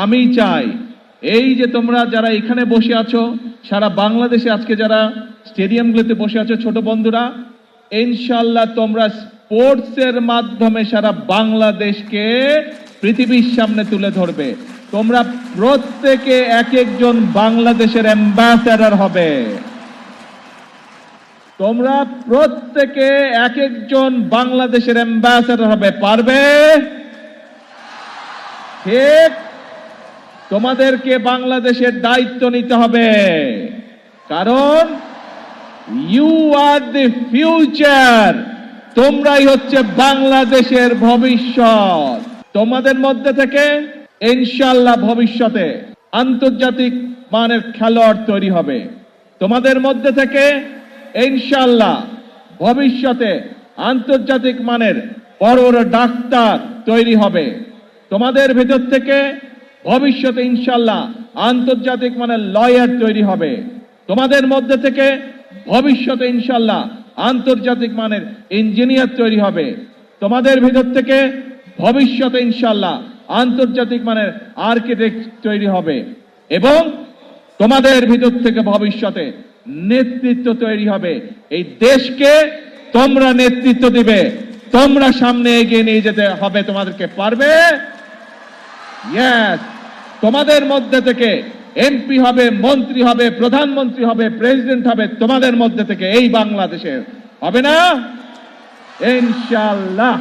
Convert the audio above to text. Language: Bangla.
আমি চাই এই যে তোমরা যারা এখানে বসে আছো, সারা বাংলাদেশে আজকে যারা স্টেডিয়ামগুলোতে বসে আছো ছোট বন্ধুরা, ইনশাআল্লাহ তোমরা স্পোর্টসের মাধ্যমে সারা বাংলাদেশকে পৃথিবীর সামনে তুলে ধরবে। তোমরা প্রত্যেকে এক একজন বাংলাদেশের অ্যাম্বাসেডর হবে। তোমরা প্রত্যেকে এক একজন বাংলাদেশের অ্যাম্বাসেডর হবে। পারবে? ঠিক। তোমাদেরকে বাংলাদেশের দায়িত্ব নিতে হবে, কারণ ইউ আর দি ফিউচার। তোমরাই হচ্ছে বাংলাদেশের ভবিষ্যৎ। তোমাদের মধ্যে থেকে ইনশাআল্লাহ ভবিষ্যতে আন্তর্জাতিক মানের খেলোয়াড় তৈরি হবে। তোমাদের মধ্যে থেকে ইনশাআল্লাহ ভবিষ্যতে আন্তর্জাতিক মানের বড় বড় ডাক্তার তৈরি হবে। তোমাদের ভেতর থেকে ভবিষ্যতে ইনশাআল্লাহ আন্তর্জাতিক মানের লয়ার তৈরি হবে। তোমাদের মধ্যে থেকে ভবিষ্যতে ইনশাআল্লাহ আন্তর্জাতিক মানের ইঞ্জিনিয়ার তৈরি হবে। তোমাদের ভিতর থেকে ভবিষ্যতে ইনশাআল্লাহ আন্তর্জাতিক মানের আর্কিটেক্ট তৈরি হবে এবং তোমাদের ভিতর থেকে ভবিষ্যতে নেতৃত্ব তৈরি হবে। এই দেশকে তোমরা নেতৃত্ব দিবে, তোমরা সামনে এগিয়ে নিয়ে যেতে হবে। তোমাদেরকে পারবে? ইয়েস। তোমাদের মধ্যে থেকে এমপি হবে, মন্ত্রী হবে, প্রধানমন্ত্রী হবে, প্রেসিডেন্ট হবে তোমাদের মধ্যে থেকে এই বাংলাদেশের, হবে না? ইনশাআল্লাহ।